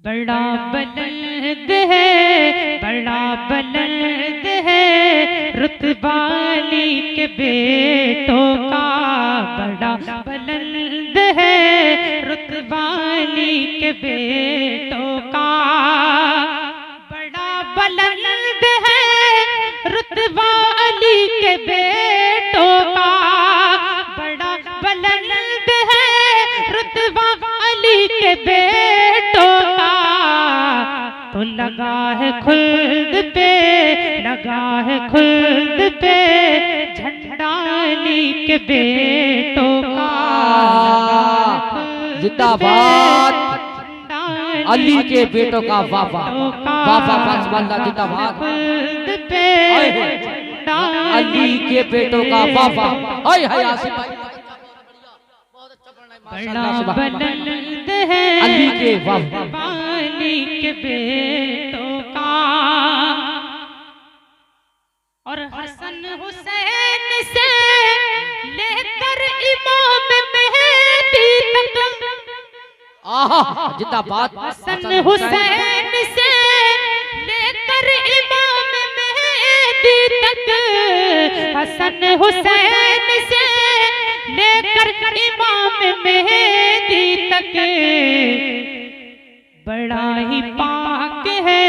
बड़ा बुलंद है, बड़ा बुलंद है रुतबानी के बेटों का, बड़ा बुलंद है रुतबानी के बेटों का, बड़ा बुलंद है रुतबानी के बेटों का, बड़ा बुलंद है रुतबानी के बेटों का। तो लगा है खुल्द पे, लगा है खुल्द पे झंडा अली के बेटों का, जिंदाबाद अली के बेटों का, वाह वाह जिंदाबाद अली के बेटों का, वाह वाह। बड़ा बुलंद है अली के पानी के बेटों का। और हसन हुसैन से लेकर इमाम मेहदी तक, जिंदाबाद हसन हुसैन से लेकर इमाम मेहदी तक, हसन हुसैन से लेकर इमाम मेहदी तक, बड़ा ही पाक है,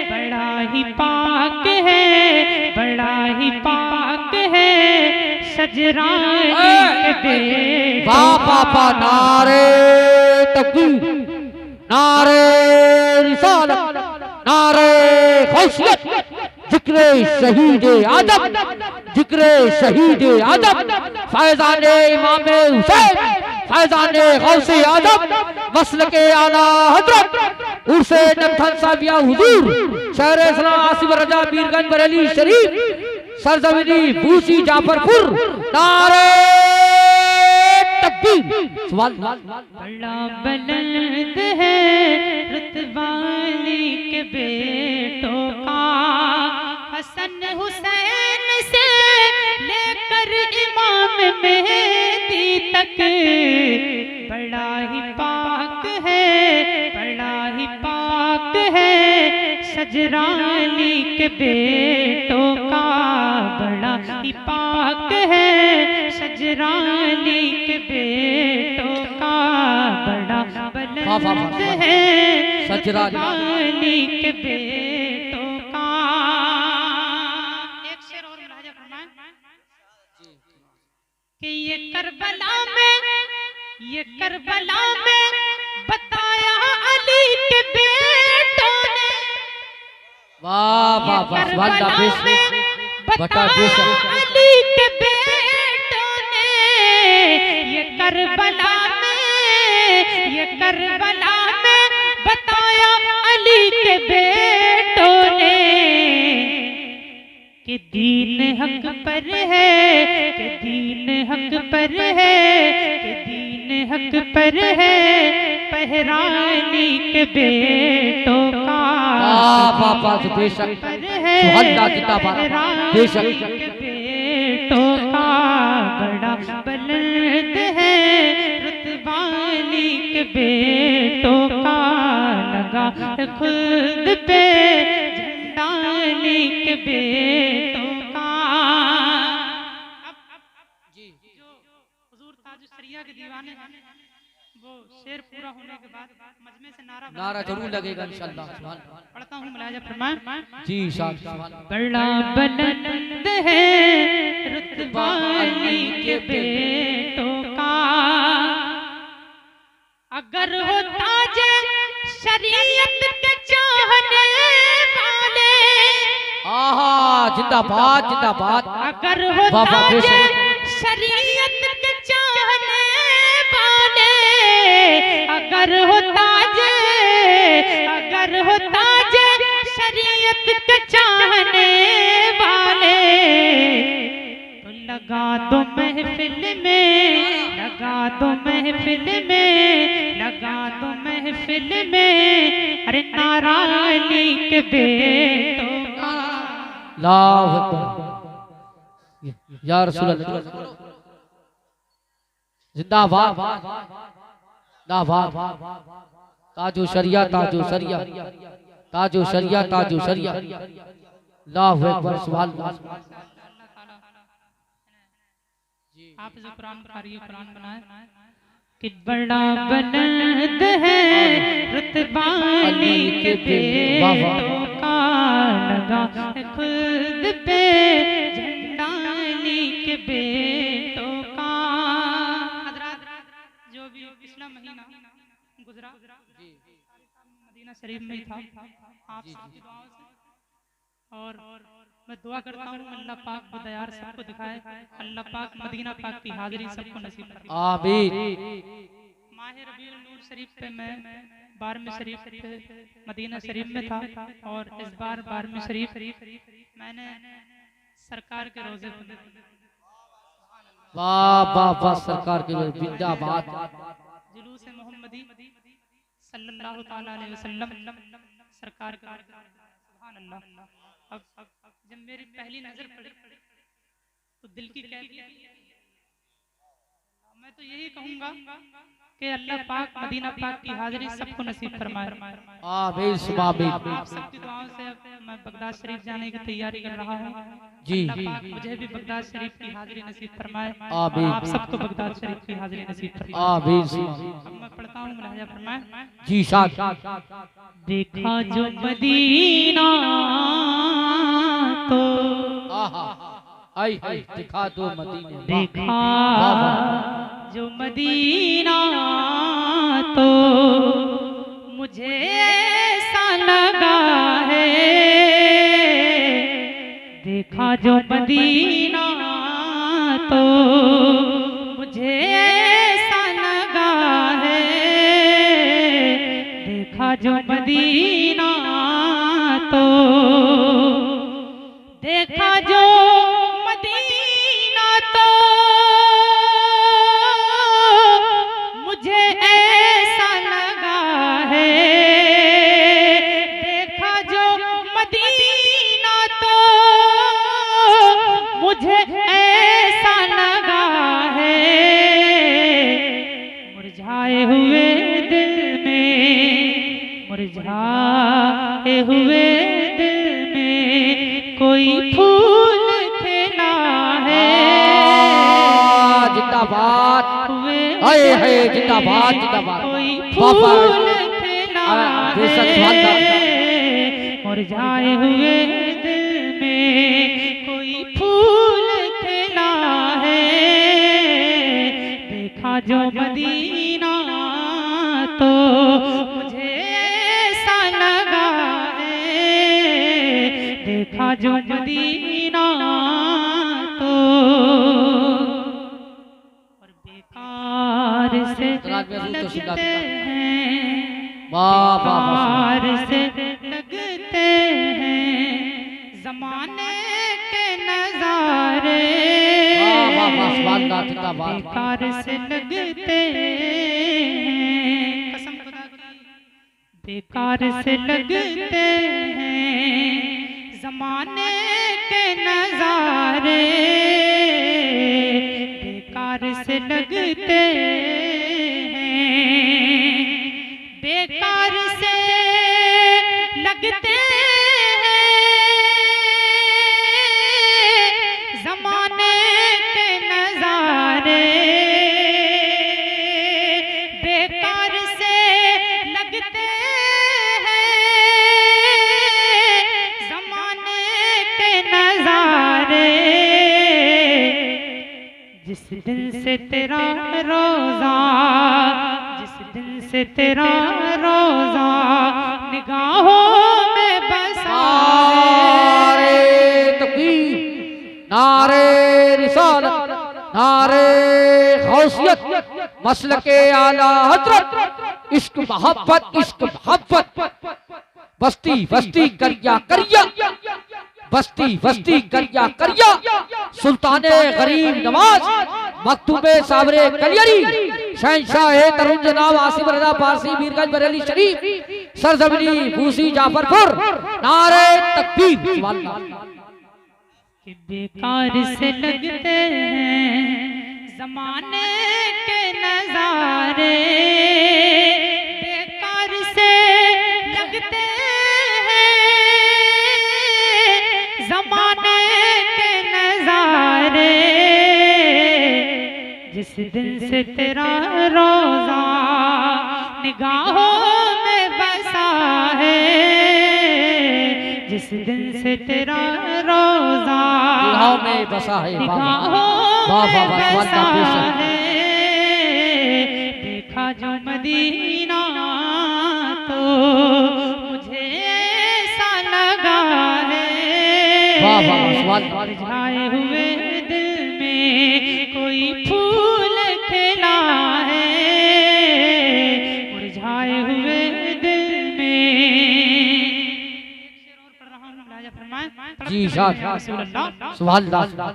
बड़ा ही पाक है, बड़ा ही पाक है सजरानी के बेटों का। बाबा नारे तकबीर, नारे रिसालत, नारे खौसियत, जिक्रे शहीद आदम, जिक्रे शहीद आदम, फैजाने इमाम हुसैन, फैजाने गौसे आदम, मसलके आला हजरत उर्से नबथन साबिया हुजूर, शहर इस्लाम आसिफ रजा पीरगंज बरेली शरीफ, सरजमीनी बूसी जाफरपुर, नारे तकबीर। बड़ा बुलंद है रुतबानी के बेटों का, हसन हुसैन से लेकर इमाम मेहदी तक, बड़ा ही पाक है, बड़ा ही पाक है सजरानी के बेटों का, बड़ा ही पाक है सजरानी के बेटों का, बड़ा बुलंद है सजरानी के बेटों का। एक शेर और मुलाहिजा फरमाएं कि ये करबला में बताया अली के बेटों ने, वाह वाह वाह, बताया अली के बेटों ने, ये करबला में बताया अली के बेटों ने, कि दीन हक पर है, कि दीन हक पर है, कि दीन हक पर है पहरानी के बेटों का, बेशक के बेटों का, बड़ा बुलंद है रुतबानी के बेटों का, लगा खुद पे झंडा अली के बेटों का। जो हुजूर ताजुश्शरिया के दीवाने वो शेर पूरा होने के बाद मजमे से नारा जरूर लगेगा इंशाअल्लाह। पढ़ता हूँ मुलाहिजा फरमाएं जी शाह। बड़ा बुलंद है रुतबानी के बेटों का, अगर हो ताज शरीयत के चाहने वाले, जिंदाबाद जिंदाबाद, अगर हो ताज शरीयत के चाहने वाले, अगर हो ताज शरीयत के चाहने वाले, तो लगा दो महफिल में, लगा दो महफिल में, लगा दो महफिल में, अरे नारा अली के बेटों का। अल्लाहु अकबर या रसूल अल्लाह, जिंदाबाद जिंदाबाद। ताजो शरिया ताजो शरिया ताजो शरिया ताजो शरिया। अल्लाहु अकबर सुभान अल्लाह। आप जो कुरान कारी कुरान बनाए कि बड़ा बुलंद है रुतबा अली के बेटों का, लगा है खुद पे झंडा अली के बेटों का। जो भी पिछला महीना गुजरा मदीना शरीफ में था, आप सबकी दुआओं से, और मैं दुआ करता हूँ अल्लाह पाक बदयार सबको दिखाए, अल्लाह पाक मदीना पाक की हाजिरी सबको नसीब करे। आमीन। माह रबीउल नूर शरीफ पे मैं 12वें शरीफ पे मदीना शरीफ में था, और इस बार 12वें शरीफ मैंने सरकार के रोजे पे, वाह वाह वाह, सरकार के रोजे जिंदाबाद। जुलूस मोहम्मदी सल्लल्लाहु ताला अलैहि वसल्लम सरकार का, सुभान अल्लाह। अब जब मेरी पहली नजर पड़ी तो दिल की कैफियत, मैं तो यही कहूंगा कि अल्लाह पाक मदीना पाक की हाजिरी सबको नसीब फरमाए। आमीन सुबह आमीन। आप सबकी दुआओं से मैं बगदाद शरीफ जाने की तैयारी कर रहा हूँ जी। अल्लाह पाक मुझे भी बगदाद शरीफ की हाजिरी नसीब फरमाए। आमीन। आप सबको बगदाद शरीफ की हाजिरी नसीब फरमाए। आमीन। अब मैं पढ़ता हूँ मुलाहिजा फरमाए। जी शाद। देखा जो मदीना तो आई दिखा दो मदीना, देखा जो मदीना तो मुझे ऐसा लगा है, देखा जो मदीना तो मुझे ऐसा लगा है, देखा जो मदीना तो, देखा जो मदीना तो मुझे ऐसा लगा है, देखा जो मदीना तो मुझे ऐसा लगा है, मुरझाए हुए दिल में, मुरझाए हुए दिल में कोई फूल खिला है। जिंदाबाद, हाय हाय जिंदाबाद जिंदाबाद। कोई फूल खिला है, मुरझाए हुए दिल में कोई फूल खिला है, देखा जो मदीना तो मुझे ऐसा लगा है, देखा जो मदीना तो। और बेकार से लगते हैं, बेकार से लगते हैं ज़माने के नज़ारे, बेकार से लगते हैं, कसम खुदा की, बेकार से लगते हैं ज़माने के नज़ारे, बेकार से लगते हैं, बेकार से लगते हैं ज़माने के नज़ारे, बेकार से लगते हैं ज़माने के नज़ारे, जिस दिन से तेरा रोज़ा, जिस दिन से तेरा रोज़ा निगाहों में बसा, नारे तकबीर, नारे रिसालत, नारे गौसियत, मसलके आला हजरत, इश्क मोहब्बत, इश्क मोहब्बत, बस्ती बस्ती करिया करिया, बस्ती बस्ती करिया करिया, सुल्ताने गरीब नवाज, मकतूबे साबरे कलियरी, शहंशाह तरुण जनाब आसिफ रजा पारसी मीरगंज बरेली शरीफ, सरजमीनी भूसी जाफरपुर, नारे तकबीर। कि बेकार से लगते हैं ज़माने के नज़ारे, बेकार जिस दिन से तेरा रोजा निगाहों में बसा है, जिस दिन से तेरा रोजा निगाहों में बसा है, निगाहों में बसा है, देखा जो मदीना तो मुझे ऐसा लगा है, मुरझाए हुए दिल में कोई फूल खिला है, मुरझाए हुए दिल में। एक शेर और पढ़ रहा हूँ, राजा फरमाए जी सुभान अल्लाह।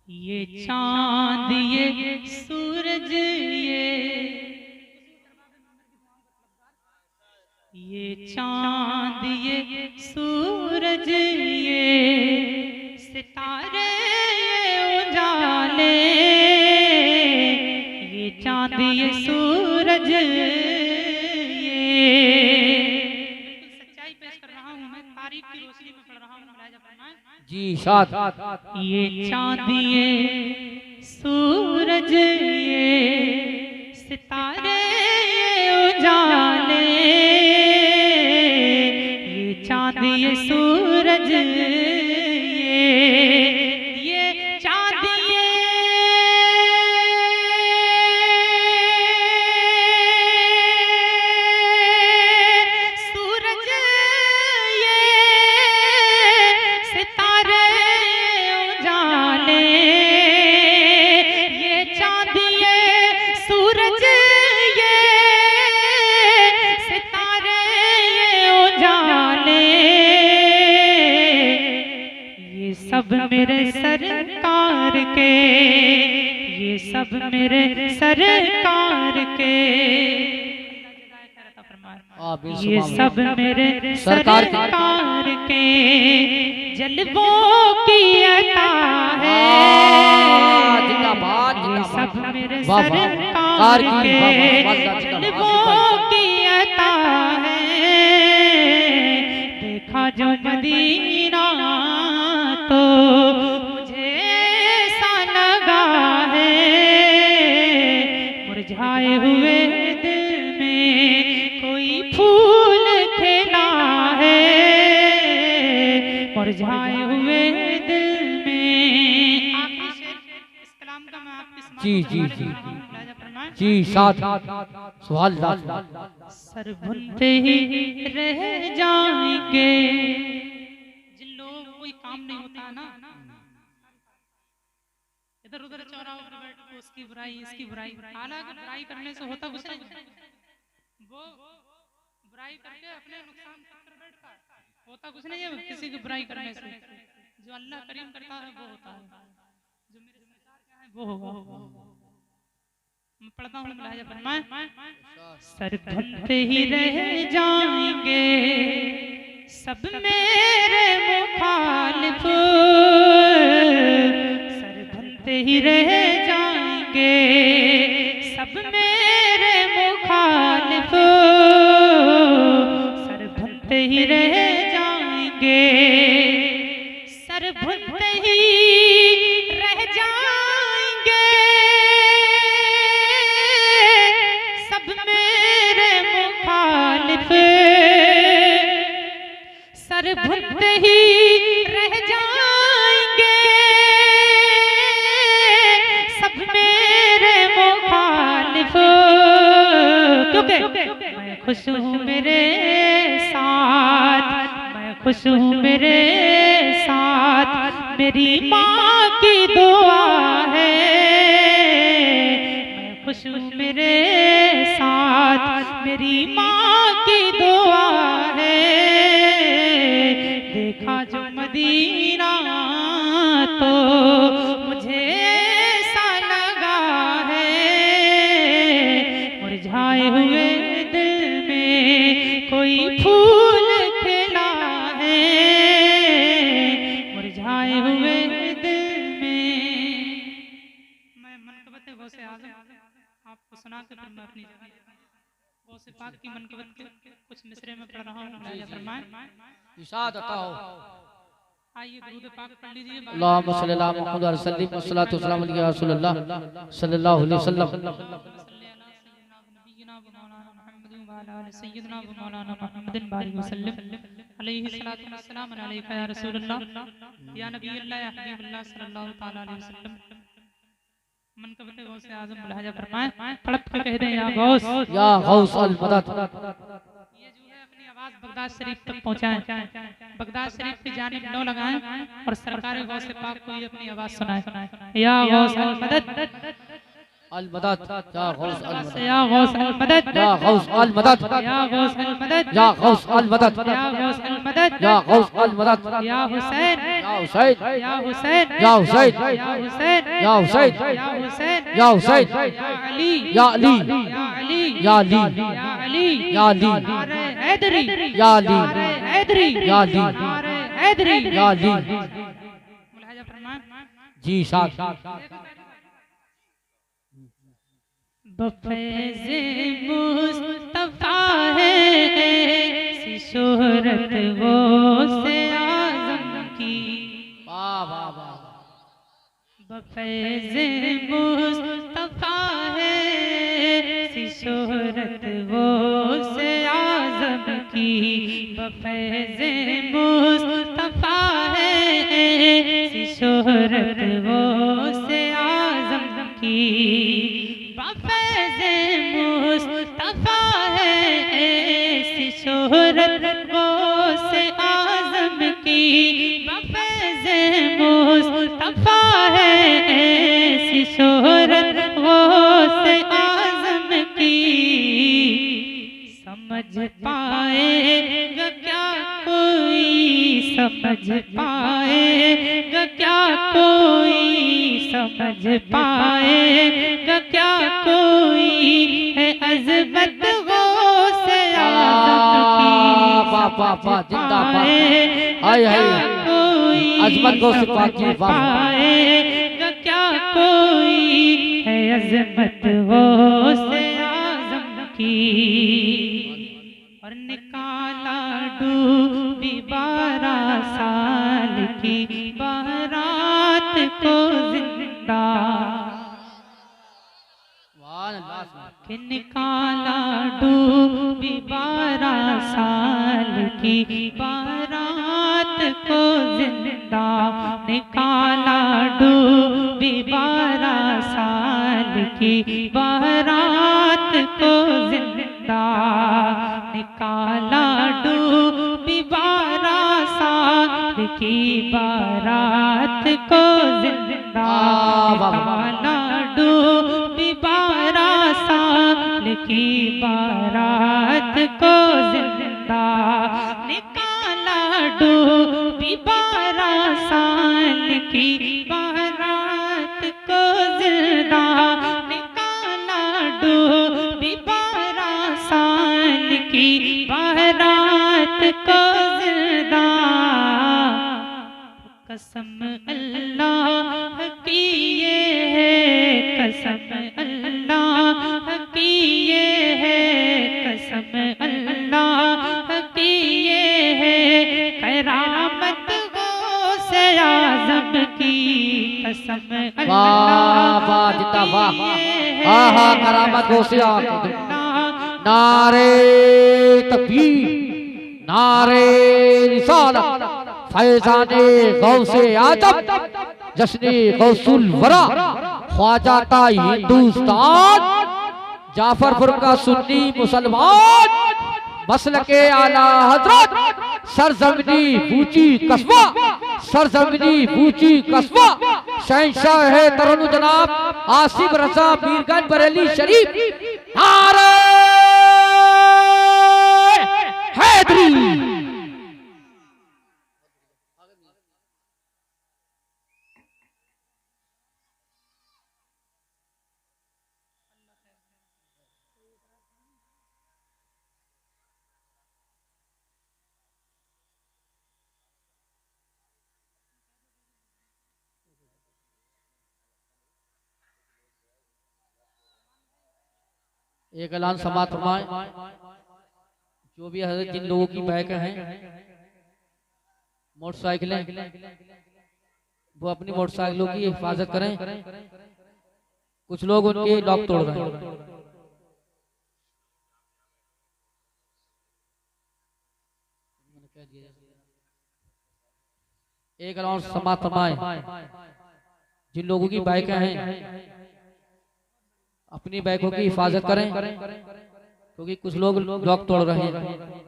ये चांद ये सूरज ये चांद ये सूरज ये सितारे ये उजाले, ये चांद ये सूरज ये, सच्चाई पेश कर रहा हूँ मैं, तारीफ की रोशनी में पढ़ रहा हूँ, जी शाद। ये चांद ये सूरज ये सितारे ये उजाले, ये चांद ये सूरज ये चांद ये सूरज ये सितारे उजाले, ये चांद ये सूरज ये सितारे उजाले, ये सब मेरे सरकार के, ये सब मेरे सरकार के, ये सब मेरे सरकार के जलवों की अता है, ये सब मेरे सरकार के जलवों की अता है, देखा जो मदीना तो मुझे ऐसा लगा है, मुरझाए हुए दिल में कोई फूल खिला है, मुरझाए हुए दिल में। आखिरी शेर इस कलाम का मैं आपके सामने जी जी जी जी साथ सुभान अल्लाह। सर भुनते ही रह जाएंगे जिन लोगों को कोई काम नहीं होता है ना, इधर उधर चौराहों पर बैठ के उसकी बुराई इसकी बुराई, हालांकि बुराई करने से होता कुछ नहीं, वो बुराई करके अपने नुकसान कर बैठता है, होता कुछ नहीं है किसी की बुराई करने से, जो अल्लाह करीम करता है वो होता है, जो मेरे सरकार का है वो होगा। मैं पढ़ता हूँ, मुलाहिजा फरमाए, सर भनते ही रह जाएंगे सब मेरे मुखालिफ, सर भनते ही रह जाएंगे सब मेरे मुखालिफ, सर भनते ही रह जाएंगे, सर भनते ही रह जाएंगे सब मेरे मुखालिफ, सर भनते ही रह जाएंगे सब मेरे मुखालिफ, क्योंकि मैं खुश हूँ मेरे साथ, मैं खुश हूँ मेरे साथ, मेरी माँ की दुआ है, मैं खुश हूँ मेरे साथ, मेरी माँ की दुआ है, देखा जो मदीना तो मुझे ऐसा लगा है, मुरझाए हुए दिल में कोई फूल खिला है, मुरझाए हुए दिल में। मैं मनकबत गौसे आज़म आपको सुना के फिर मैं अपनी गौसे पाक की मनकबत के कुछ मिसरे में पढ़ रहा हूँ, मुलाहिजा फरमाएं। इरशाद अता हो। आइए दुरूद पाक पढ़ लीजिए। अल्लाहुम्मा सल्ली अला मुहम्मद व सल्लिम वस्सलातु वस्सलामु अलैका या रसूलल्लाह सल्लल्लाहु अलैहि वसल्लम। मनकबत गौस आज़म मुलाहिजा फरमाए, तड़प के कह दें या गौस अल मदद। ये जो है अपनी आवाज बगदाद शरीफ तक पहुंचाएं, बगदाद शरीफ की जानिब न लगाएं और सरकार गौस पाक को ये अपनी आवाज सुनाएं। या गौस अल मदद, अल मदद, या गौस अल मदद, या गौस अल मदद, या गौस अल मदद, या गौस अल मदद, या गौस अल मदद, या गौस अल मदद, या गौस अल मदद, या हुसैन, या हुसैन, या हुसैन, या हुसैन, या हुसैन, या हुसैन, या हुसैन, या हुसैन, या अली, या अली, या अली, या अली, या अली, या अली, नारे हैदरी, या अली, नारे हैदरी, या अली, नारे हैदरी, या अली। मुलाहिजा फरमाएं। जी साहब। बफ़ैज़े मुस्तफ़ा है सी शोहरत वो से आज़म की। वाह वाह वाह। बफ़ैज़े मुस्तफ़ा है सी शोहरत वो से आज़म की। बफ़ैज़े मुस्तफ़ा है सी शोहरत वो से आज़म की। बफ़ैज़े मुस्तफ़ा है ऐसी शोहरत गौसे आज़म की। बफ़ैज़े मुस्तफ़ा है ऐसी शोहरत गौसे आज़म की। समझ पाएगा क्या कोई, समझ पाएगा क्या कोई, समझ पाएगा क्या कोई है अज़मत गौसे आज़म की। वाह वाह वाह, जिंदाबाद। हाय हाय, अज़मत गौसे पाक की। पाएगा क्या कोई है अज़मत गौसे आज़म की। और निकाला डूबी 12 साल की बारात को जिंदा, कि निकाला डूबी 12 साल की बारात को जिंदा। निकाला डूबी 12 साल की बारात को जिंदा। निकाला डूबी 12 साल की बारात को जिंदा। निकाला डूबी 12 साल की बारात को जिंदा। निकाला डूबी 12 साल की बारात को जिंदा। निकाला डूबी 12 साल की बारात को जिंदा। कसम अल्लाह की ये है, कसम अल्लाह की ये है, कसम अल्लाह की ये है। करामत गौसे आज़म की, कसम अल्लाह की ये है। हाँ करामत गौसे आज़म। नारे तकबीर, नारे रिसालत, फैज़ाने गौसे आज़म, जश्ने गौसुल वरा, ख्वाजाता हिंदुस्तान, जाफरपुर का सुन्नी मुसलमान, मसलके आला हजरत, सरजमीनी बूची कस्बा, सरजमीनी बूची कस्बा, शहंशाह है तरनु जनाब आसिफ रजा मीरगंज बरेली शरीफ। नारे हैदरी। एक ऐलान समाप्त फरमाएं। जो भी हजरत जिन लोगों की बैक हैं मोटरसाइकिलें वो अपनी मोटरसाइकिलों की हिफाजत करें, कुछ लोग उनके लॉक तोड़ रहे हैं। एक राउंड समाप्त फरमाएं। जिन लोगों की बाइकें हैं अपनी बाइकों की हिफाजत करें, क्योंकि कुछ लोग लॉक तोड़ रहे हैं।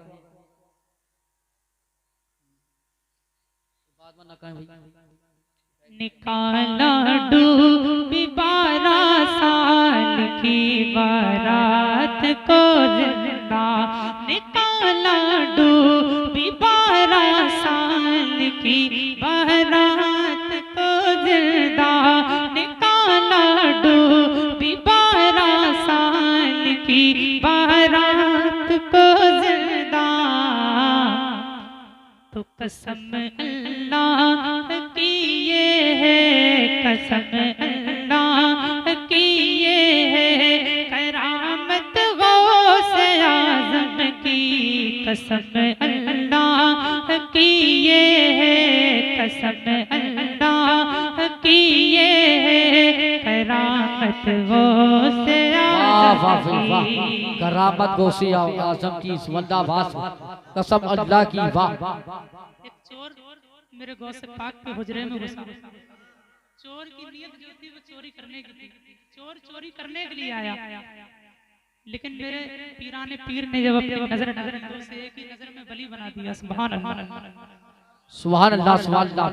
निकाला डूबी 12 साल की बारात को जिंदा, निकाला डूबी 12 साल की बारात को जिंदा, निकाला डूबी 12 साल की बारात को जिंदा। तो कसम अल्लाह की ये है, कसम अल्लाह की ये है, करामत गौसे आज़म की, कसम अल्लाह की ये है, कसम अल्लाह की ये है, करामत गौसे आज़म की, करामत गौसे आज़म की वंदावास कसम अल्लाह की। वाह। एक चोर मेरे गौ से पाक के हुजरे में घुसा। चोर की नीयत जो थी वो चोरी करने की थी, चोर चोरी करने के लिए आया, लेकिन मेरे पीराने पीर ने जब अपनी नजर दो से एक ही नजर में बली बना दिया। सुभान अल्लाह, सुभान अल्लाह, सुभान अल्लाह।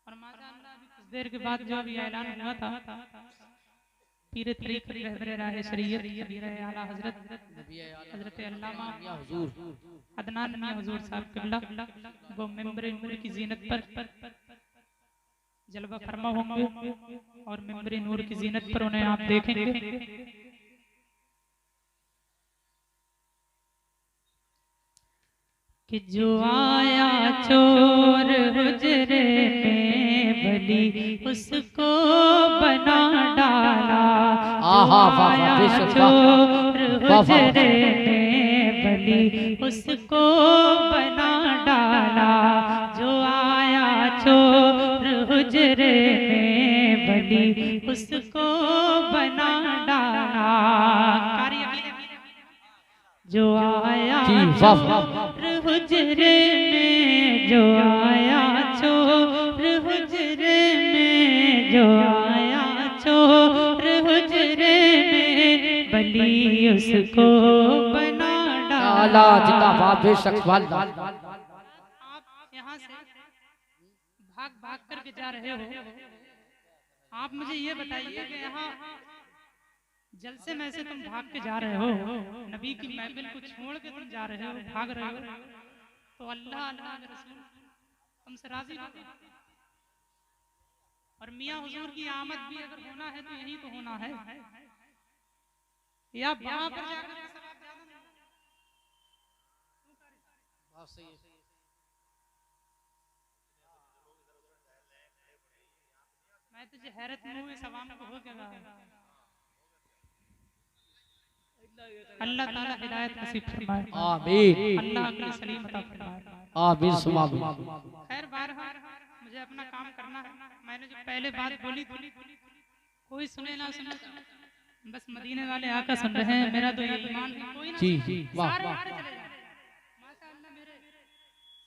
और माशाअल्लाह अभी कुछ देर के बाद जो अभी ऐलान हुआ था, पीर तरीक़त रहबरे राहे शरीयत कबीर आला हजरत अल्लामा हुजूर अदनान मियां हुजूर साहब किबला, वो मेंबर नूर की जीनत पर जलवा फरमा होंगे, और मेंबर नूर की जीनत पर उन्हें आप देखेंगे। कि जो आया चोर हुजरे में बली उसको बना डाला, चोर हुजरे में बली उसको बना डाला, जो आया चोर हुजरे में बली उसको बना डाला। जो आया चोर हुजरे में, जो आया चोर हुजरे में, जो आया चोर हुजरे में बली उसको बना डाला। जिंदाबाद बेशक। आप यहाँ से भाग भाग करके जा रहे हो, आप मुझे ये बताइए कि यहाँ जलसे में से तुम भाग के जा रहे हो, नबी की महफिल को छोड़ के तुम जा रहे हो, भाग रहे हो, तो अल्लाह अल्लाह के रसूल तुमसे राजी होते। और मियां हुजूर की आमद भी अगर होना है तो यही तो होना है, या वहां पर जाकर मैं तुझे हैरत में हुए सवाम को हो गया। अल्लाह ताला हिदायत नसीब फरमाए, आमीन। अल्लाह अक्ल सलीम अता फरमाए, आमीन सुमा। खैर बहरहाल मुझे अपना काम करना है। मैंने जो पहले बात बोली थी, कोई सुने ना सुने, बस मदीने वाले आका सुन रहे हैं, मेरा तो ईमान है, कोई ना जी सुने, वाह सारे वाह। बाहर चले जाए। माशाअल्लाह मेरे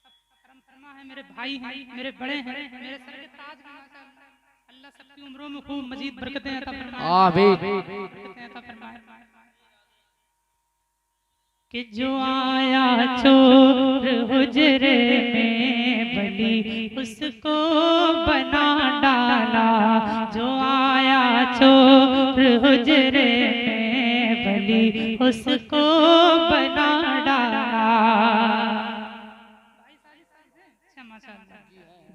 सब करम फरमा है, मेरे भाई हैं, मेरे बड़े हैं, मेरे सर के ताज हैं। माशाअल्लाह अल्लाह सबकी उम्रों में खूब मजीद बरकतें अता फरमाए, आमीन। बरकतें अता फरमाए। कि जो आया चोर हुजरे में बली उसको बना डाला, जो आया चोर हुजरे में बली उसको बना डाला।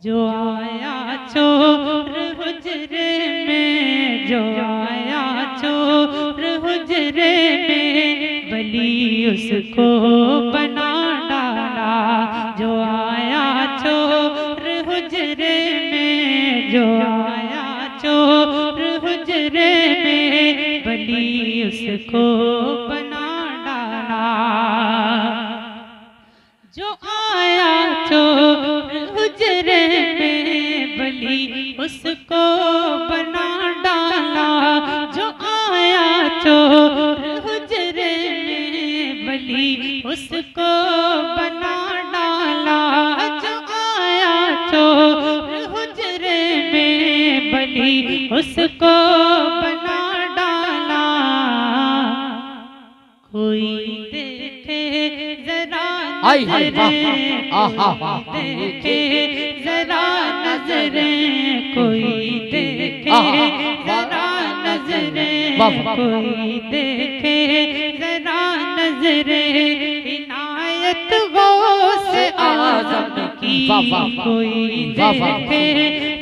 जो आया चोर हुजरे में, जो आया चोर हुजरे में बली उसको बना डाला, जो आया चोर हुजरे में, जो आया चोर हुजरे में बली उसको बना डाला। बली उसको बना डाला, जो आया चोर हुजरे में बली उसको बना डाला, जो आया चोर हुजरे में बली उसको बना डाला। कोई देखे जरा नजरें, देखे जरा नजरें, कोई देखे जरा नजरें, कोई देखे जरा नजरें, इनायत गौस आज़म की, कोई देखे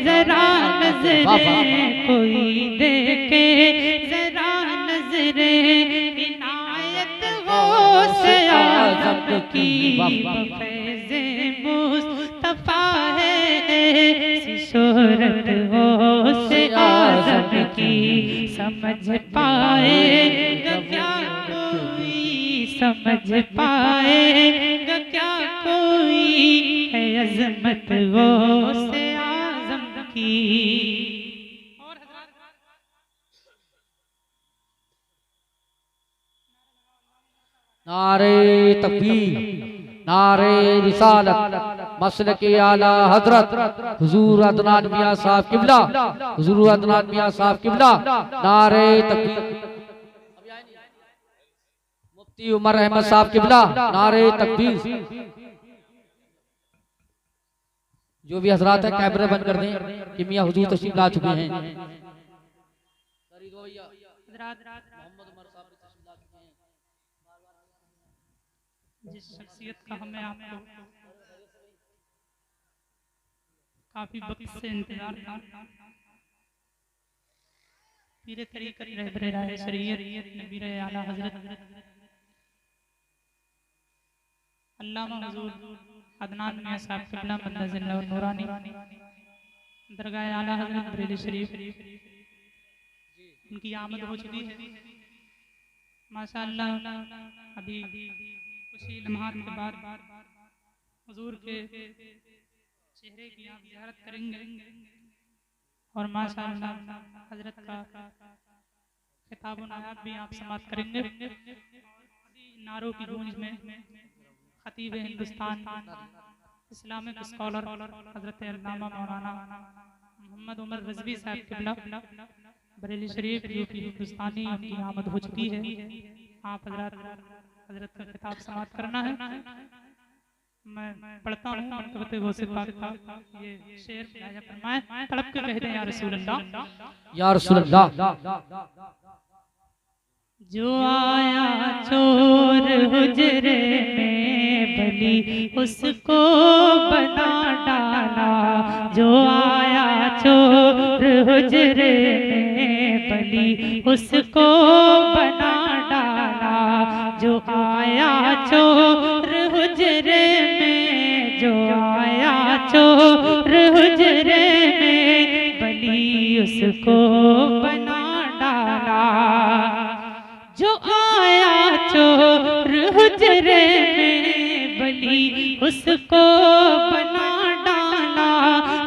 जरा नजरें, कोई देखे जरा नजरें, इनायत गौस आज़म की, फैज़े मुस्तफ़ा है ऐसी शोहरत गौस आज़म की, समझ पाएगा क्या कोई, समझ पाएगा क्या कोई, है अज़मत गौस आज़म की। नारे तकबीर, नारे रिसालत, मसलके आला हजरत हुजूर अदनान मियां साहब किबला, हुजूर अदनान मियां साहब किबला, नारे तकबीर। मुफ्ती उमर अहमद साहब किबला, नारे तकबीर। जो भी हजरात है कैमरे बंद कर दें कि मियां हुजूर तशरीफ ला चुके हैं। जिस शख्सियत का हमें आपको काफी वक्त से इंतजार था, पीरे तरीक़त रहबरे राह शरीयत नबी आला हज़रत अल्लामा हुज़ूर अदनान मियां साहब क़िबला मदद नूरानी दरगाह आला हज़रत बरेली शरीफ, उनकी आमद हो चुकी है माशाअल्लाह। अभी कुछ ही लम्हात के बाद हुजूर के चेहरे की आप ज़ियारत करेंगे और माशाअल्लाह हजरत का खिताब नायाब भी आप समाप्त करेंगे। नारों की गूंज में खतीब हिंदुस्तान, इस्लामिक स्कॉलर हजरत अल्लामा मौलाना मोहम्मद उमर रज़वी साहब क़िबला बरेली शरीफ यूपी हिंदुस्तानी, उनकी आमद हो चुकी है। आप हजरत का खिताब समाप्त करना है। मैं पढ़ता हूँ मनक़बत गौसे पाक का ये शेर, फरमाए तड़प के कहते हैं या रसूल अल्लाह, या रसूल अल्लाह। जो आया चोर हुजरे में बली उसको बना डाला, जो आया चोर हुजरे में बली उसको बना डाला, जो आया चोर हुजरे में, जो आया चोर हुजरे में बली उसको बना डाला, जो आया चोर हुजरे में बली उसको बना डाला,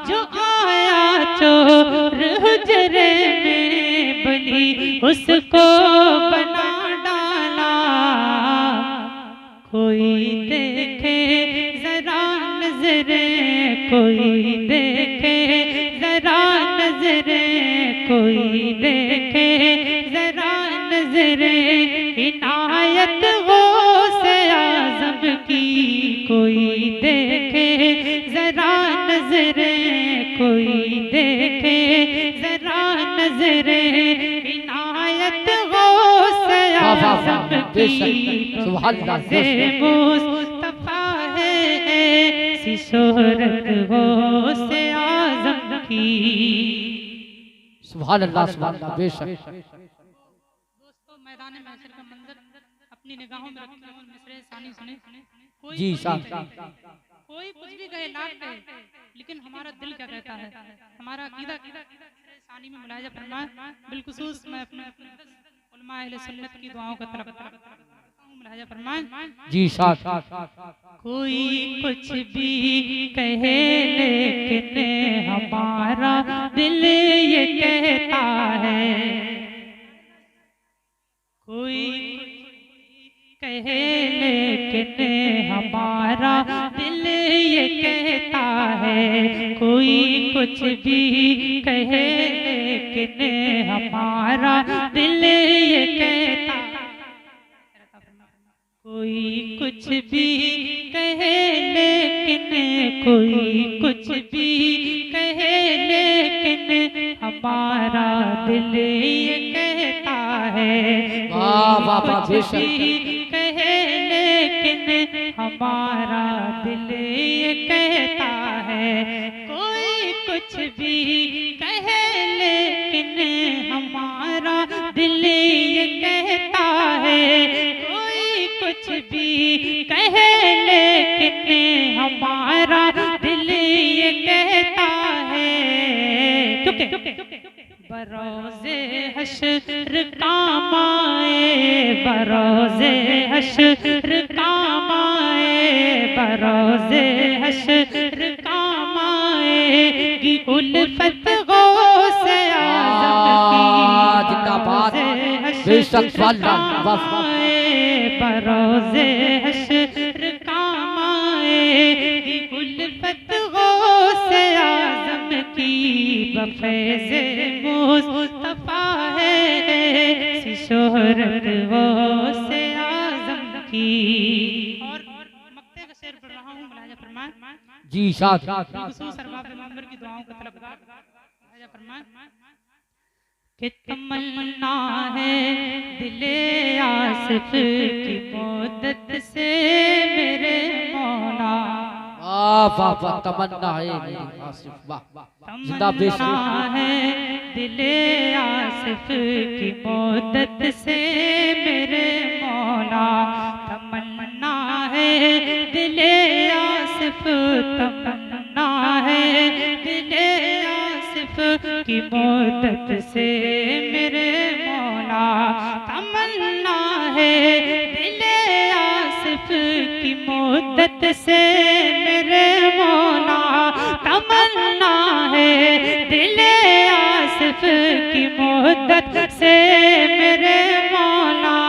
जो आया चोर हुजरे में बली उसको बना डाला। कोई देखे जरा नजरें, कोई देखे जरा नजरें, कोई देखे जरा नजरें, इनायत गौसे आज़म की, कोई देखे जरा नजरें, कोई देखे जरा नजरें, इनायत गौसे आज़म की, फैज़े मुस्तफ़ा है ऐसी शोहरत गौसे आज़म की। सुभान अल्लाह, सुभान अल्लाह, बेशक। मैदान महशर का मंजर अपनी निगाहों में रखने और मिसरे सानी सुने। कोई जी साहब, कोई कुछ भी कहे लाख कहे, लेकिन हमारा दिल क्या कहता है, हमारा अकीदा सानी में मुलाहिजा फरमाए। बिलखुसूस मैं अपने उलमा अहले सुन्नत की दुआओं का तरफ मुलाहिजा फरमाए। जी साहब। कोई कुछ भी कहे लेकिन हमारा दिल ये कहता है, कोई कहे लेकिन हमारा दिल ये कहता है, कोई कुछ भी कहे लेकिन हमारा दिल ये कहता है, कोई कुछ भी कहे लेकिन कोई कुछ भी कहे लेकिन हमारा दिल ये कहता है, कुछ भी कहे लेकिन हमारा दिल ये कहता है, कोई कुछ भी कहे लेकिन हमारा दिल ये कहता है, कोई कुछ भी कहे लेकिन हमारा दिल ये कहता है। बरोज़े हश्र काम आए, बरोज़े हश्र काम आए, बरोज़े हश्र काम आएगी उल्फत गौसे आज़म की, बरोज़े हश्र काम आए, बरोज़े हश्र काम आएगी उल्फत गौसे आज़म की, बफ़ैज़े मुस्तफ़ा है सी शोहरत गौसे आज़म की। और मक्ते का शेर पढ़ रहा हूँ, मुलाजा फरमान जी साथ खुसूस अरबाब मंबर की दुआओं का तलबगार, मुलाजा फरमान कि तमन्ना है दिले आसिफ की मोदत से मेरे मौला, वाह वाह तमन्ना है आसिफ, वाह जिंदा तमन्ना है दिले आसिफ की मोदत से मेरे मौला, तमन्ना है दिले आसिफ, तमन्ना है दिले आसिफ की मोदत से मेरे मौला, तमन्ना है दिले आसिफ की मोदत से मेरे मौला, तमन्ना है दिले आसिफ की मोदत से मेरे मौला,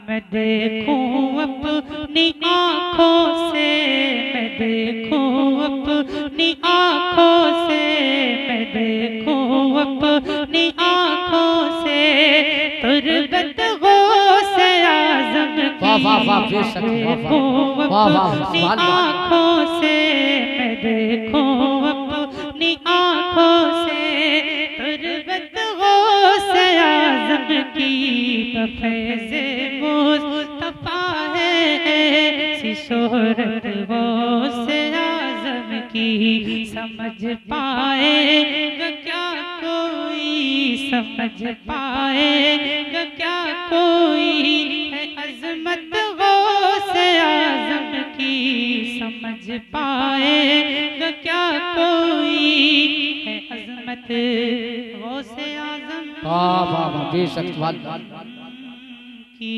मैं देखूं अपनी आँखों से, मैं देखूं अपनी आँखों से, मैं देखूं अपनी आँखों से तुरबत गौसे आज़म की, देखूं अपनी आँखों से, मैं देखूं अपनी आँखों से तुरबत गौसे आज़म की, बफ़ैज़े मुस्तफ़ा है सी शोहरत गौसे आज़म की, समझ पाएगा क्या कोई, समझ पाएगा क्या कोई है अज़मत गौसे आज़म की, समझ पाएगा क्या कोई है अज़मत गौसे आज़म वाह वाह बेशक की।